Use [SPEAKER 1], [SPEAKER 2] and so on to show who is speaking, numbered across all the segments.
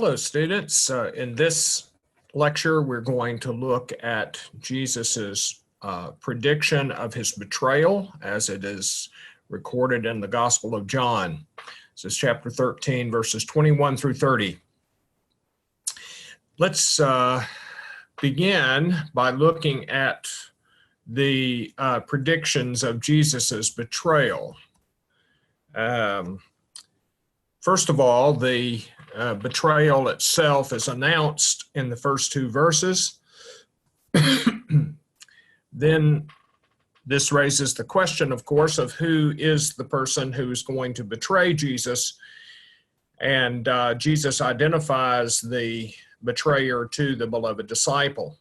[SPEAKER 1] Hello, students. In this lecture, we're going to look at Jesus's prediction of his betrayal as it is recorded in the Gospel of John. This is chapter 13, verses 21 through 30. Let's begin by looking at the predictions of Jesus's betrayal. First of all, the betrayal itself is announced in the first two verses. Then this raises the question, of course, of who is the person who is going to betray Jesus. And Jesus identifies the betrayer to the beloved disciple.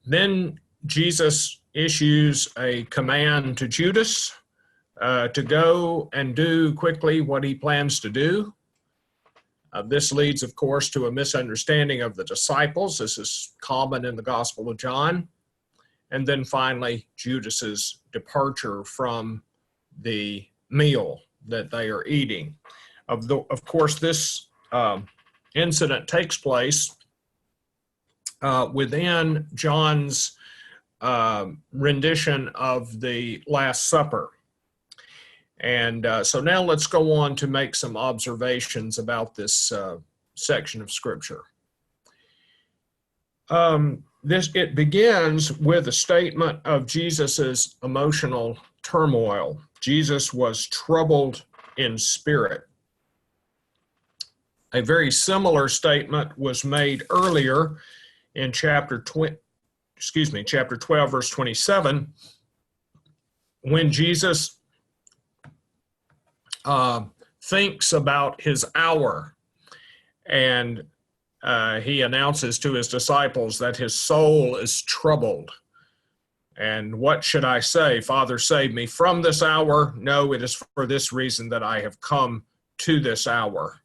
[SPEAKER 1] Then Jesus issues a command to Judas to go and do quickly what he plans to do. This leads, of course, to a misunderstanding of the disciples. This is common in the Gospel of John. And then finally, Judas's departure from the meal that they are eating. Of course, this incident takes place within John's rendition of the Last Supper. And so now let's go on to make some observations about this section of Scripture. It begins with a statement of Jesus's emotional turmoil. Jesus was troubled in spirit. A very similar statement was made earlier in chapter 12, verse 27, when Jesus thinks about his hour, and he announces to his disciples that his soul is troubled. And what should I say? Father, save me from this hour? No, it is for this reason that I have come to this hour.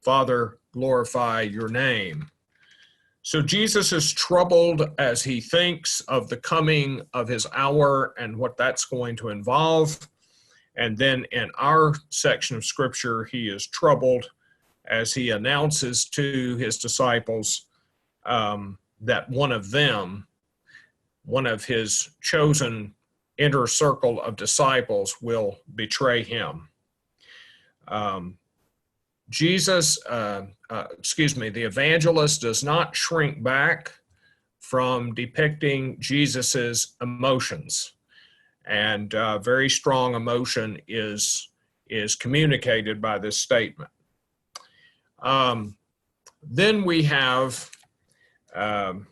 [SPEAKER 1] Father, glorify your name. So Jesus is troubled as he thinks of the coming of his hour and what that's going to involve. And then in our section of Scripture, he is troubled as he announces to his disciples that one of his chosen inner circle of disciples will betray him. The evangelist does not shrink back from depicting Jesus's emotions. And very strong emotion is communicated by this statement. Then we have, after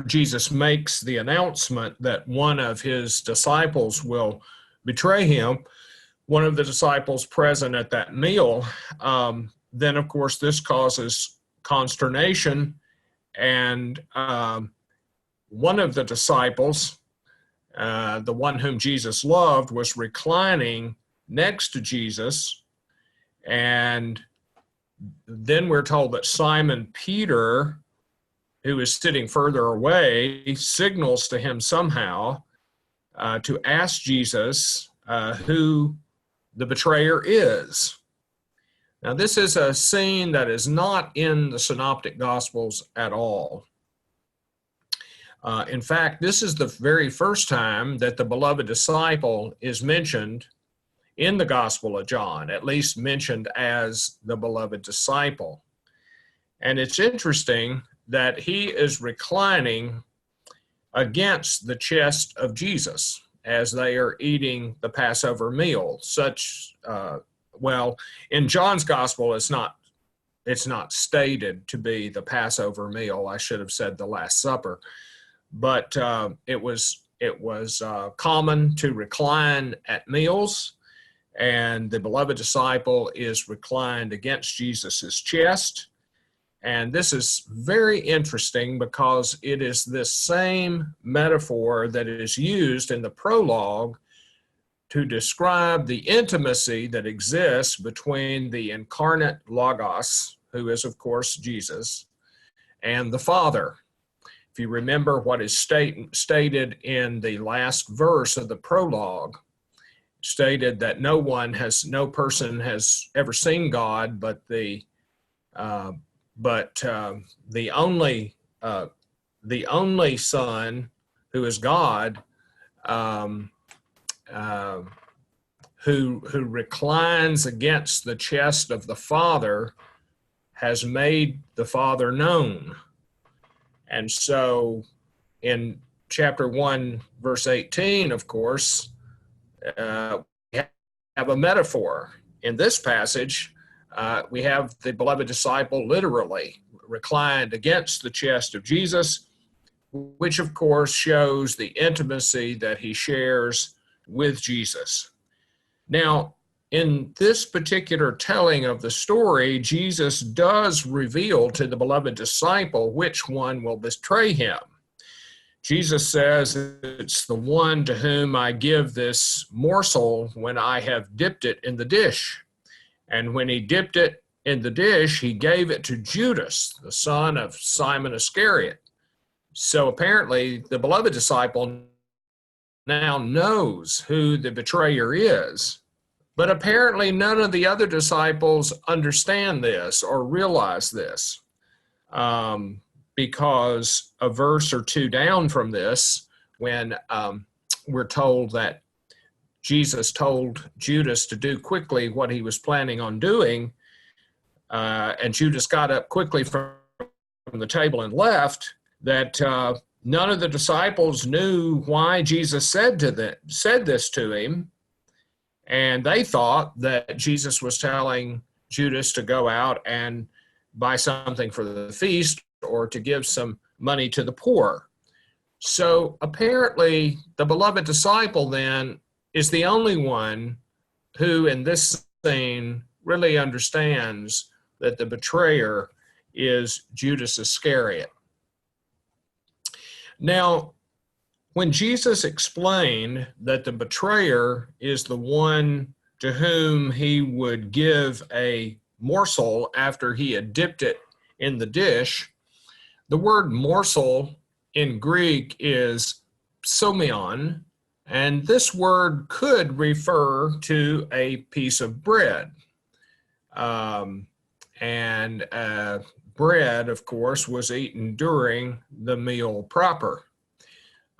[SPEAKER 1] Jesus makes the announcement that one of his disciples will betray him, one of the disciples present at that meal, then of course this causes consternation, and one of the disciples, the one whom Jesus loved, was reclining next to Jesus. And then we're told that Simon Peter, who is sitting further away, signals to him somehow to ask Jesus who the betrayer is. Now, this is a scene that is not in the Synoptic Gospels at all. In fact, this is the very first time that the beloved disciple is mentioned in the Gospel of John, at least mentioned as the beloved disciple. And it's interesting that he is reclining against the chest of Jesus as they are eating the Passover meal. In John's Gospel, it's not stated to be the Passover meal. I should have said the Last Supper. But it was common to recline at meals, and the beloved disciple is reclined against Jesus's chest. And this is very interesting because it is this same metaphor that is used in the prologue to describe the intimacy that exists between the incarnate Logos, who is, of course, Jesus, and the Father. If you remember what is stated in the last verse of the prologue, stated that no person has ever seen God, but the only Son, who is God, um, uh, who reclines against the chest of the Father, has made the Father known. And so in chapter 1, verse 18, of course, we have a metaphor. In this passage, we have the beloved disciple literally reclined against the chest of Jesus, which of course shows the intimacy that he shares with Jesus. Now, in this particular telling of the story, Jesus does reveal to the beloved disciple which one will betray him. Jesus says, "It's the one to whom I give this morsel when I have dipped it in the dish." And when he dipped it in the dish, he gave it to Judas, the son of Simon Iscariot. So apparently, the beloved disciple now knows who the betrayer is. But apparently none of the other disciples understand this or realize this, because a verse or two down from this, when we're told that Jesus told Judas to do quickly what he was planning on doing, and Judas got up quickly from the table and left, that none of the disciples knew why Jesus said this to him. And they thought that Jesus was telling Judas to go out and buy something for the feast or to give some money to the poor. So apparently the beloved disciple then is the only one who in this scene really understands that the betrayer is Judas Iscariot. Now, when Jesus explained that the betrayer is the one to whom he would give a morsel after he had dipped it in the dish, the word morsel in Greek is psomion, and this word could refer to a piece of bread. Bread, of course, was eaten during the meal proper.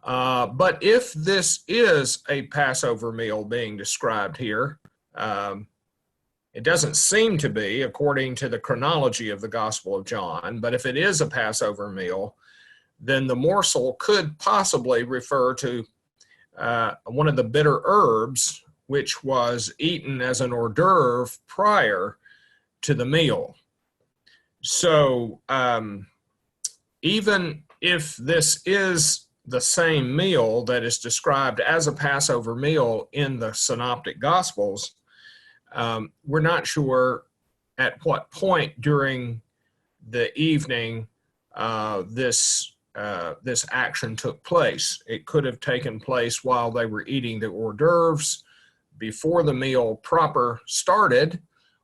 [SPEAKER 1] But if this is a Passover meal being described here, it doesn't seem to be according to the chronology of the Gospel of John, but if it is a Passover meal, then the morsel could possibly refer to one of the bitter herbs, which was eaten as an hors d'oeuvre prior to the meal. So even if this is the same meal that is described as a Passover meal in the Synoptic Gospels, we're not sure at what point during the evening this action took place. It could have taken place while they were eating the hors d'oeuvres before the meal proper started,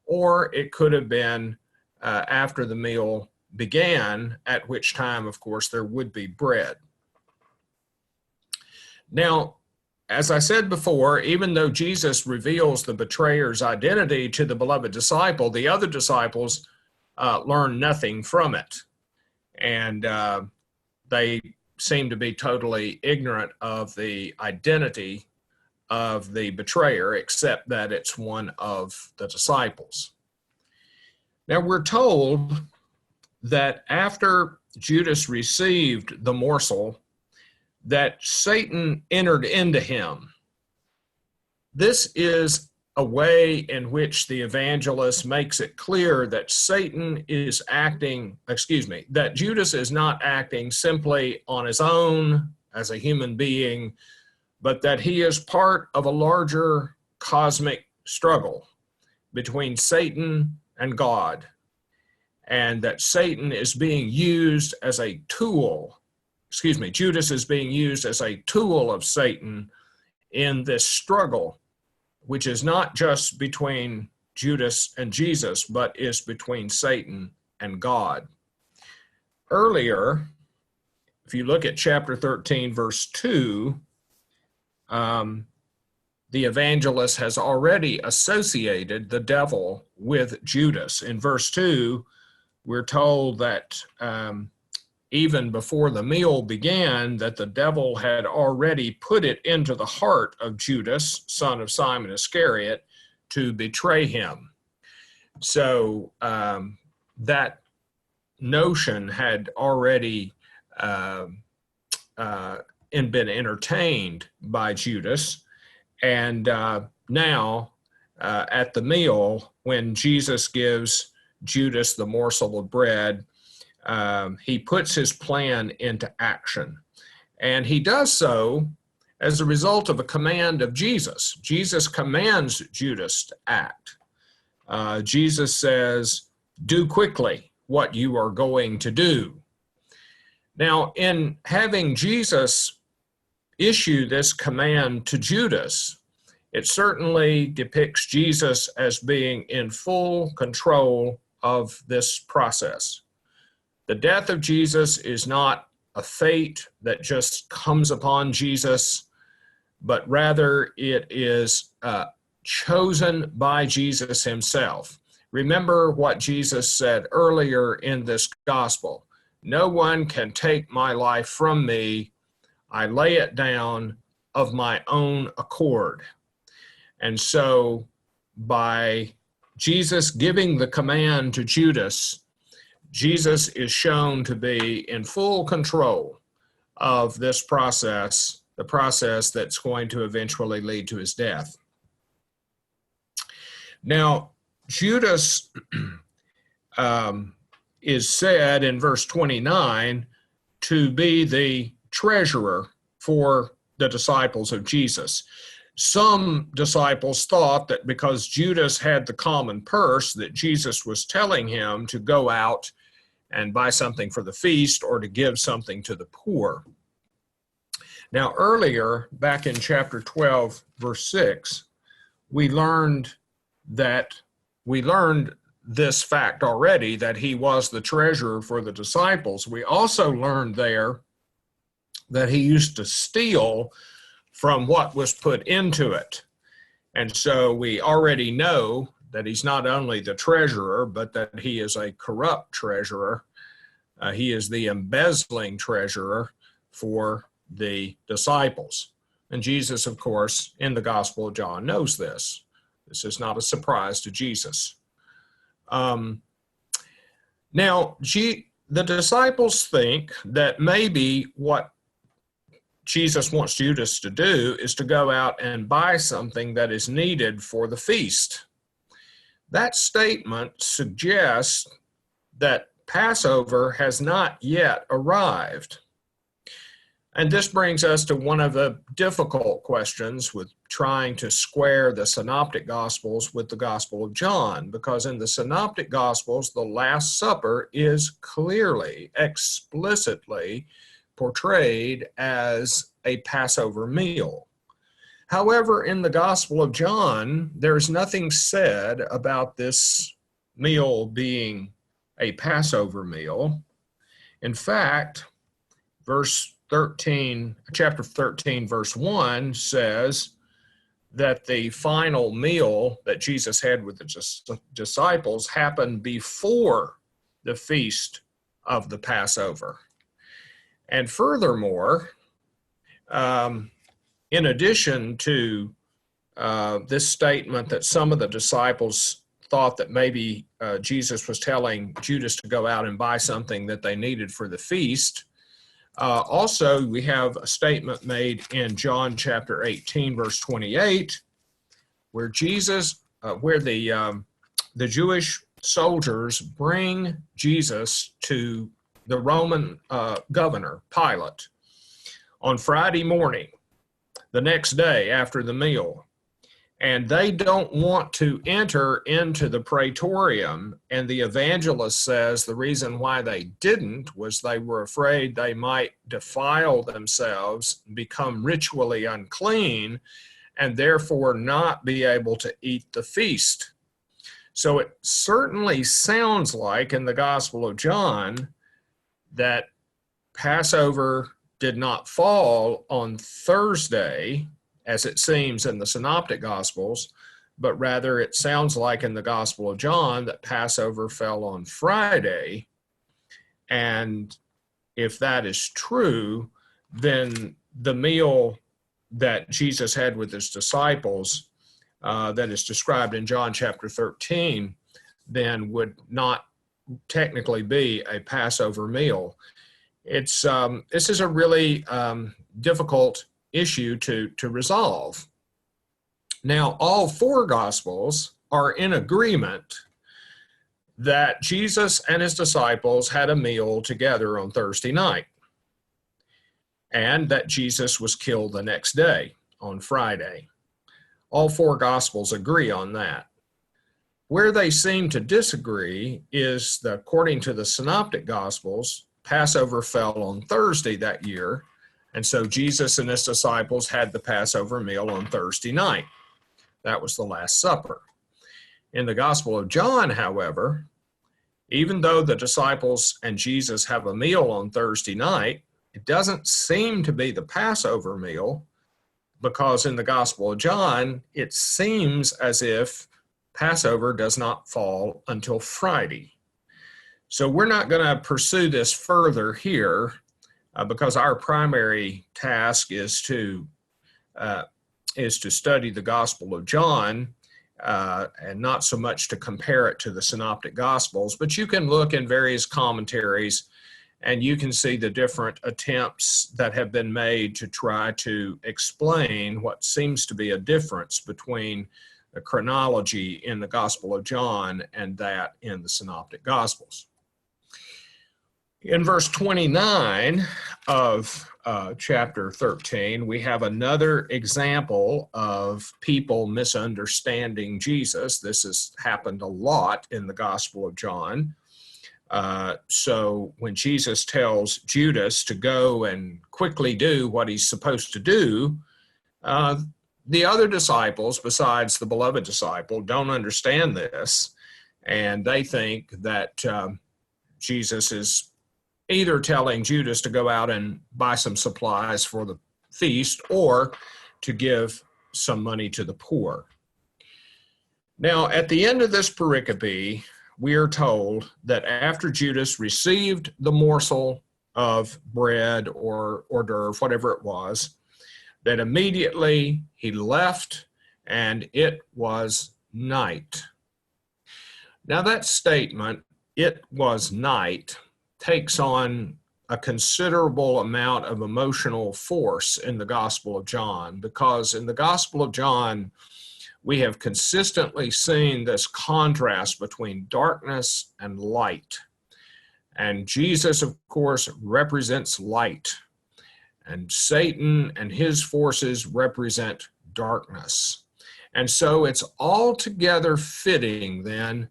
[SPEAKER 1] or it could have been after the meal began, at which time, of course, there would be bread. Now, as I said before, even though Jesus reveals the betrayer's identity to the beloved disciple, the other disciples learn nothing from it. And they seem to be totally ignorant of the identity of the betrayer, except that it's one of the disciples. Now, we're told that after Judas received the morsel, that Satan entered into him. This is a way in which the evangelist makes it clear that that Judas is not acting simply on his own as a human being, but that he is part of a larger cosmic struggle between Satan and God, and that Satan is being used as a tool. Judas is being used as a tool of Satan in this struggle, which is not just between Judas and Jesus, but is between Satan and God. Earlier, if you look at chapter 13, verse 2, the evangelist has already associated the devil with Judas. In verse 2, we're told that even before the meal began, that the devil had already put it into the heart of Judas, son of Simon Iscariot, to betray him. So that notion had already been entertained by Judas. And now at the meal, when Jesus gives Judas the morsel of bread, he puts his plan into action. And he does so as a result of a command of Jesus. Jesus commands Judas to act. Jesus says, "Do quickly what you are going to do." Now, in having Jesus issue this command to Judas, it certainly depicts Jesus as being in full control of this process. The death of Jesus is not a fate that just comes upon Jesus, but rather it is chosen by Jesus himself. Remember what Jesus said earlier in this gospel: "No one can take my life from me. I lay it down of my own accord." And so by Jesus giving the command to Judas, Jesus is shown to be in full control of this process, the process that's going to eventually lead to his death. Now, Judas is said in verse 29 to be the treasurer for the disciples of Jesus. Some disciples thought that because Judas had the common purse, that Jesus was telling him to go out and buy something for the feast or to give something to the poor. Now, earlier, back in chapter 12, verse 6, we learned this fact already, that he was the treasurer for the disciples. We also learned there that he used to steal from what was put into it. And so we already know that he's not only the treasurer, but that he is a corrupt treasurer. He is the embezzling treasurer for the disciples. And Jesus, of course, in the Gospel of John knows this. This is not a surprise to Jesus. Now, the disciples think that maybe what Jesus wants Judas to do is to go out and buy something that is needed for the feast. That statement suggests that Passover has not yet arrived. And this brings us to one of the difficult questions with trying to square the Synoptic Gospels with the Gospel of John, because in the Synoptic Gospels, the Last Supper is clearly, explicitly portrayed as a Passover meal. However, in the Gospel of John, there's nothing said about this meal being a Passover meal. In fact, chapter 13, verse 1 says that the final meal that Jesus had with the disciples happened before the feast of the Passover. And furthermore, in addition to this statement that some of the disciples thought that maybe Jesus was telling Judas to go out and buy something that they needed for the feast, also we have a statement made in John chapter 18, verse 28, where the Jewish soldiers bring Jesus to the Roman governor, Pilate, on Friday morning, the next day after the meal. And they don't want to enter into the praetorium. And the evangelist says the reason why they didn't was they were afraid they might defile themselves, become ritually unclean, and therefore not be able to eat the feast. So it certainly sounds like in the Gospel of John that Passover did not fall on Thursday, as it seems in the Synoptic Gospels, but rather it sounds like in the Gospel of John that Passover fell on Friday. And if that is true, then the meal that Jesus had with his disciples that is described in John chapter 13 then would not technically be a Passover meal. This is a really difficult issue to resolve. Now, all four Gospels are in agreement that Jesus and his disciples had a meal together on Thursday night, and that Jesus was killed the next day on Friday. All four Gospels agree on that. Where they seem to disagree is that, according to the Synoptic Gospels, Passover fell on Thursday that year, and so Jesus and his disciples had the Passover meal on Thursday night. That was the Last Supper. In the Gospel of John, however, even though the disciples and Jesus have a meal on Thursday night, it doesn't seem to be the Passover meal, because in the Gospel of John, it seems as if Passover does not fall until Friday. So we're not going to pursue this further here because our primary task is to study the Gospel of John and not so much to compare it to the Synoptic Gospels. But you can look in various commentaries and you can see the different attempts that have been made to try to explain what seems to be a difference between the chronology in the Gospel of John and that in the Synoptic Gospels. In verse 29 of chapter 13, we have another example of people misunderstanding Jesus. This has happened a lot in the Gospel of John. So when Jesus tells Judas to go and quickly do what he's supposed to do, the other disciples, besides the beloved disciple, don't understand this, and they think that Jesus is either telling Judas to go out and buy some supplies for the feast or to give some money to the poor. Now, at the end of this pericope, we are told that after Judas received the morsel of bread or hors d'oeuvre, whatever it was, that immediately he left and it was night. Now that statement, "it was night," takes on a considerable amount of emotional force in the Gospel of John, because in the Gospel of John, we have consistently seen this contrast between darkness and light. And Jesus, of course, represents light, and Satan and his forces represent darkness. And so it's altogether fitting then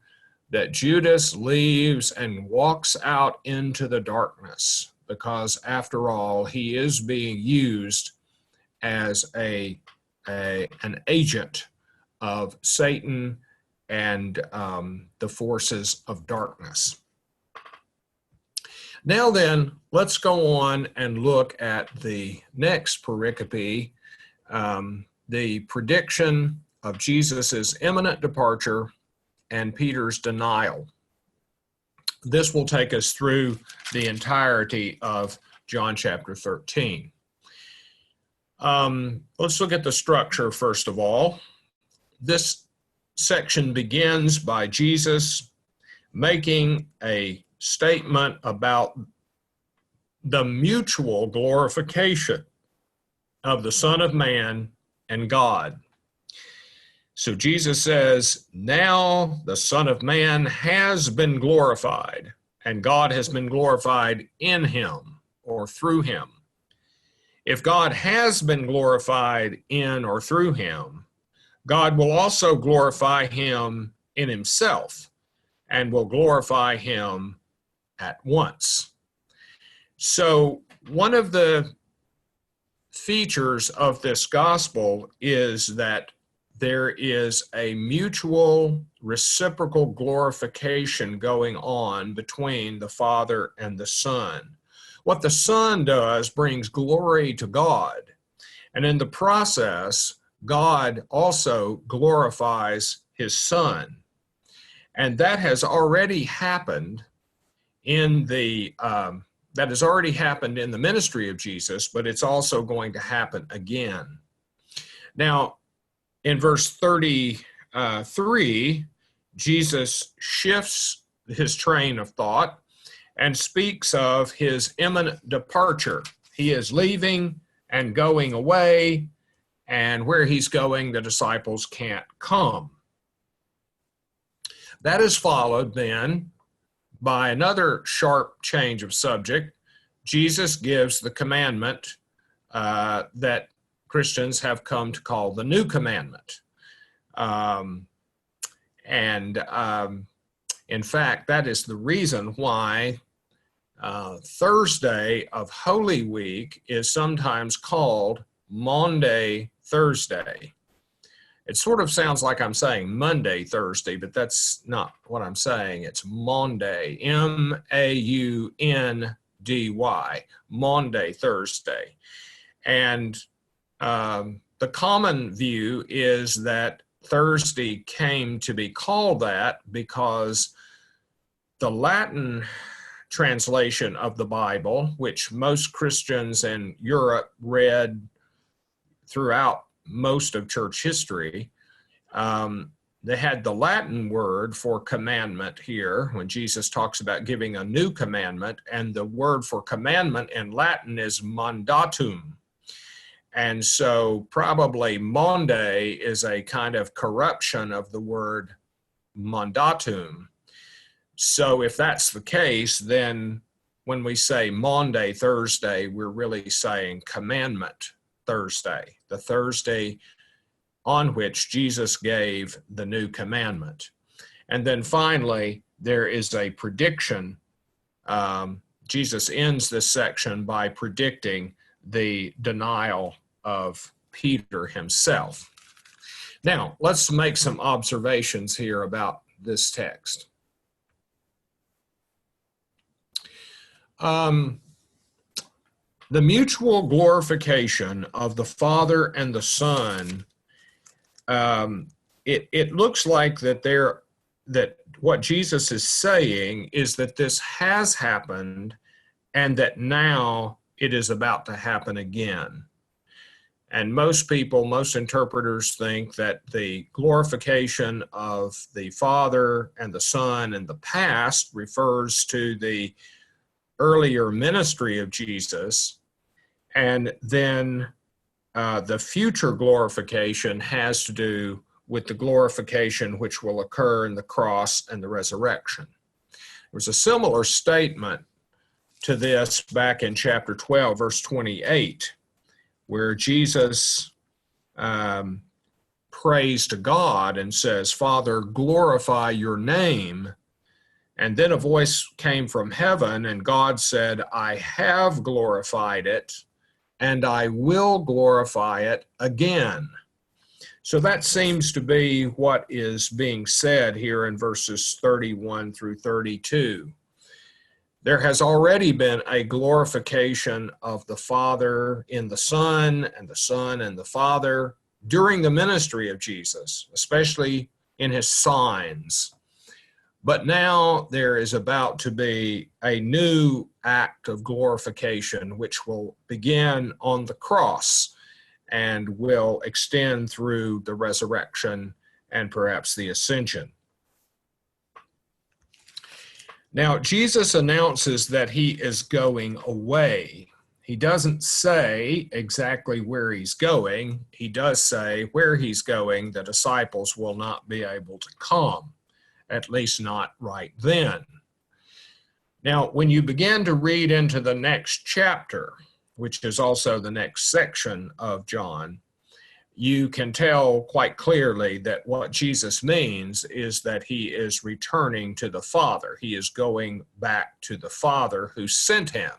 [SPEAKER 1] that Judas leaves and walks out into the darkness, because after all, he is being used as an agent of Satan and the forces of darkness. Now then, let's go on and look at the next pericope, the prediction of Jesus's imminent departure and Peter's denial. This will take us through the entirety of John chapter 13. Let's look at the structure first of all. This section begins by Jesus making a statement about the mutual glorification of the Son of Man and God. So Jesus says, now the Son of Man has been glorified, and God has been glorified in him or through him. If God has been glorified in or through him, God will also glorify him in himself and will glorify him at once. So one of the features of this gospel is that there is a mutual reciprocal glorification going on between the Father and the Son. What the Son does brings glory to God, And in the process, God also glorifies his Son. And that has already happened in the ministry of Jesus, but it's also going to happen again. Now, in verse 33, Jesus shifts his train of thought and speaks of his imminent departure. He is leaving and going away, and where he's going, the disciples can't come. That is followed then by another sharp change of subject. Jesus gives the commandment that Christians have come to call the New Commandment. In fact, that is the reason why Thursday of Holy Week is sometimes called Maundy Thursday. It sort of sounds like I'm saying Monday, Thursday, but that's not what I'm saying. It's Maundy, M-A-U-N-D-Y, Maundy, Thursday. And the common view is that Thursday came to be called that because the Latin translation of the Bible, which most Christians in Europe read throughout most of church history, they had the Latin word for commandment here when Jesus talks about giving a new commandment, and the word for commandment in Latin is mandatum. And so probably Maundy is a kind of corruption of the word mandatum. So if that's the case, then when we say Maundy Thursday, we're really saying commandment Thursday, the Thursday on which Jesus gave the new commandment. And then finally, there is a prediction. Jesus ends this section by predicting the denial of Peter himself. Now, let's make some observations here about this text. The mutual glorification of the Father and the Son, it looks like that what Jesus is saying is that this has happened and that now it is about to happen again. And most people, most interpreters think that the glorification of the Father and the Son in the past refers to the earlier ministry of Jesus, and then the future glorification has to do with the glorification which will occur in the cross and the resurrection. There was a similar statement to this back in chapter 12, verse 28, where Jesus prays to God and says, "Father, glorify your name." And then a voice came from heaven, and God said, "I have glorified it, and I will glorify it again." So that seems to be what is being said here in verses 31 through 32. There has already been a glorification of the Father in the Son, and the Son in the Father during the ministry of Jesus, especially in his signs. But now there is about to be a new act of glorification, which will begin on the cross and will extend through the resurrection and perhaps the ascension. Now, Jesus announces that he is going away. He doesn't say exactly where he's going. He does say where he's going, the disciples will not be able to come, at least not right then. Now, when you begin to read into the next chapter, which is also the next section of John, you can tell quite clearly that what Jesus means is that he is returning to the Father. He is going back to the Father who sent him.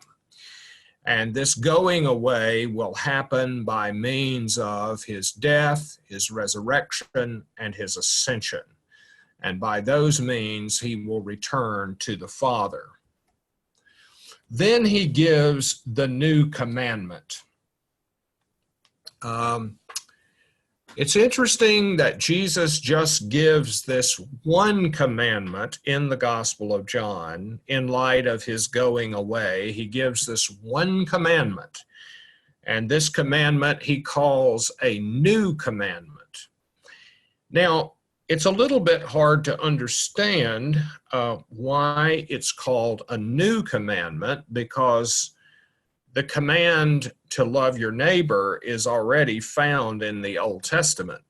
[SPEAKER 1] And this going away will happen by means of his death, his resurrection, and his ascension. And by those means, he will return to the Father. Then he gives the new commandment. Um, it's interesting that Jesus just gives this one commandment in the Gospel of John in light of his going away. He gives this one commandment, and this commandment he calls a new commandment. Now, it's a little bit hard to understand why it's called a new commandment, because the command to love your neighbor is already found in the Old Testament.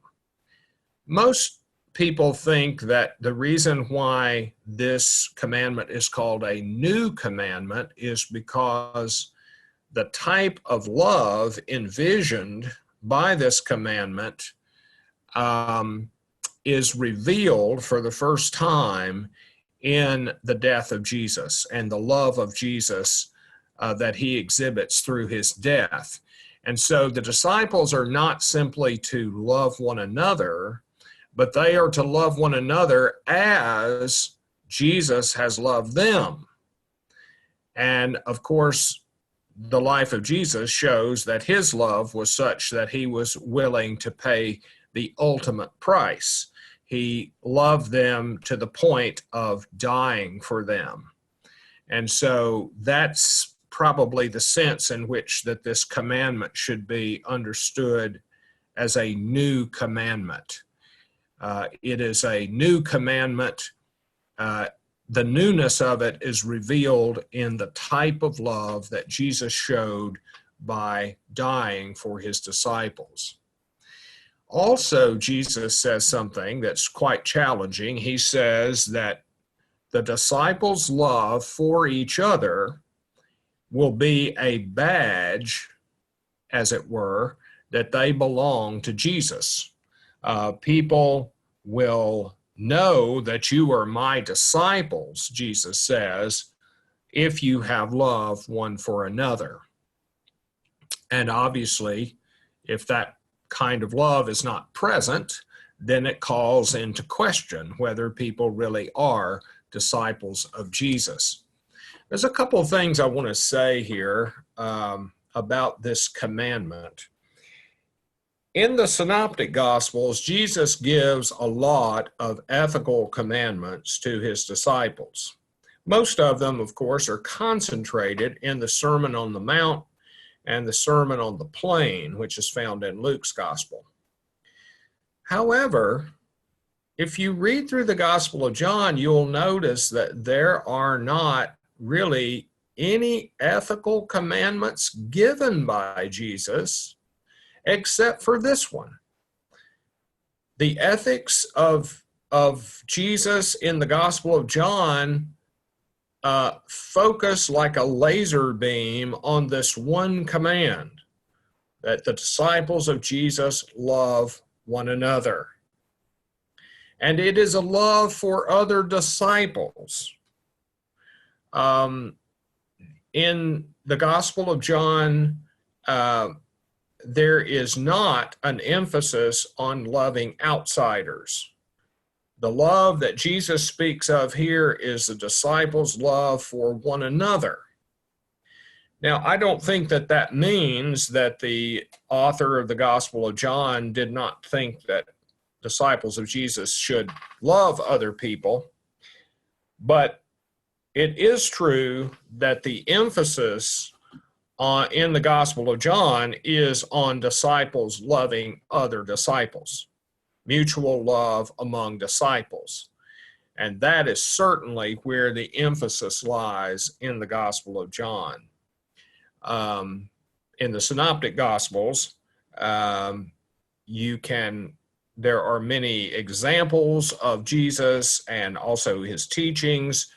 [SPEAKER 1] Most people think that the reason why this commandment is called a new commandment is because the type of love envisioned by this commandment is revealed for the first time in the death of Jesus and the love of Jesus that he exhibits through his death. And so the disciples are not simply to love one another, but they are to love one another as Jesus has loved them. And of course, the life of Jesus shows that his love was such that he was willing to pay the ultimate price. He loved them to the point of dying for them. And so that's probably the sense in which that this commandment should be understood as a new commandment. It is a new commandment. The newness of it is revealed in the type of love that Jesus showed by dying for his disciples. Also, Jesus says something that's quite challenging. He says that the disciples' love for each other will be a badge, as it were, that they belong to Jesus. People will know that you are my disciples, Jesus says, if you have love one for another. And obviously, if that kind of love is not present, then it calls into question whether people really are disciples of Jesus. There's a couple of things I want to say here about this commandment. In the Synoptic Gospels, Jesus gives a lot of ethical commandments to his disciples. Most of them, of course, are concentrated in the Sermon on the Mount and the Sermon on the Plain, which is found in Luke's Gospel. However, if you read through the Gospel of John, you'll notice that there are not really any ethical commandments given by Jesus except for this one. The ethics of Jesus in the Gospel of John focus like a laser beam on this one command, that the disciples of Jesus love one another. And it is a love for other disciples. In the Gospel of John, there is not an emphasis on loving outsiders. The love that Jesus speaks of here is the disciples' love for one another. Now, I don't think that that means that the author of the Gospel of John did not think that disciples of Jesus should love other people, but it is true that the emphasis in the Gospel of John is on disciples loving other disciples, mutual love among disciples. And that is certainly where the emphasis lies in the Gospel of John. In the Synoptic Gospels, there are many examples of Jesus and also his teachings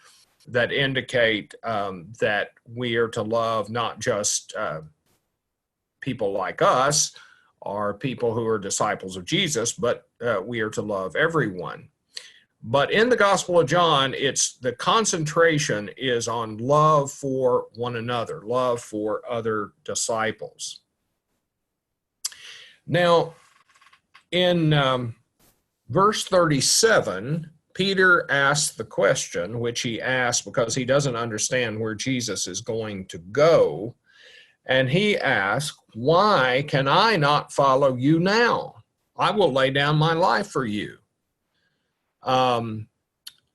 [SPEAKER 1] that indicate that we are to love not just people like us or people who are disciples of Jesus, but we are to love everyone. But in the Gospel of John, the concentration is on love for one another, love for other disciples. Now, in verse 37, Peter asked the question, which he asked because he doesn't understand where Jesus is going to go. And he asked, "Why can I not follow you now? I will lay down my life for you."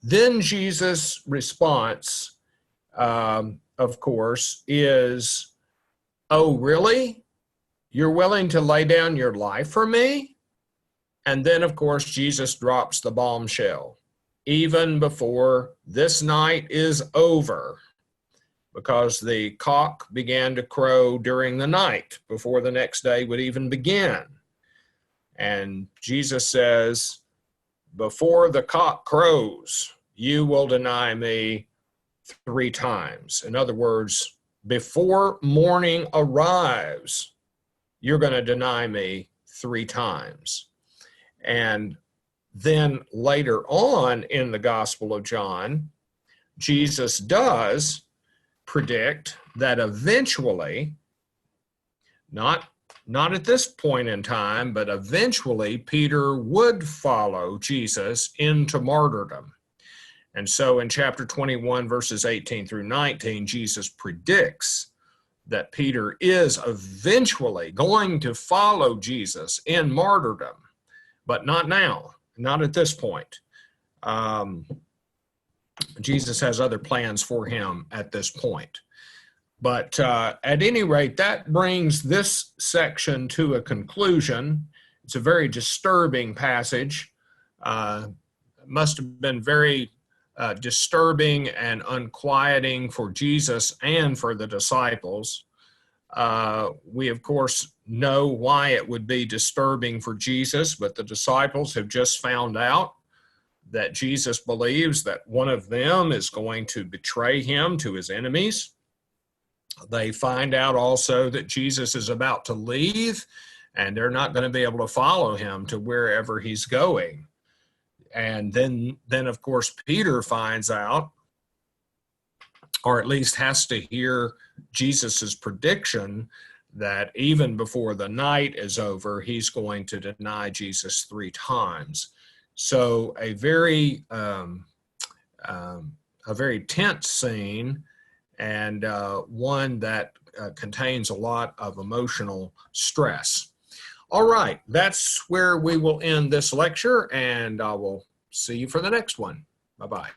[SPEAKER 1] Then Jesus' response, of course, is, "Oh, really? You're willing to lay down your life for me?" And then, of course, Jesus drops the bombshell. "Even before this night is over," because the cock began to crow during the night before the next day would even begin. And Jesus says, "Before the cock crows, you will deny me 3 times." In other words, before morning arrives, you're going to deny me 3 times. And then later on in the Gospel of John, Jesus does predict that eventually, not at this point in time, but eventually Peter would follow Jesus into martyrdom. And so in chapter 21, verses 18 through 19, Jesus predicts that Peter is eventually going to follow Jesus in martyrdom, but not now, not at this point. Jesus has other plans for him at this point. But at any rate, that brings this section to a conclusion. It's a very disturbing passage. It must have been very disturbing and unquieting for Jesus and for the disciples. We, of course, know why it would be disturbing for Jesus, but the disciples have just found out that Jesus believes that one of them is going to betray him to his enemies. They find out also that Jesus is about to leave, and they're not going to be able to follow him to wherever he's going. And then of course, Peter finds out, or at least has to hear Jesus's prediction that even before the night is over, he's going to deny Jesus 3 times. So a very tense scene, and one that contains a lot of emotional stress. All right, that's where we will end this lecture, and I will see you for the next one. Bye-bye.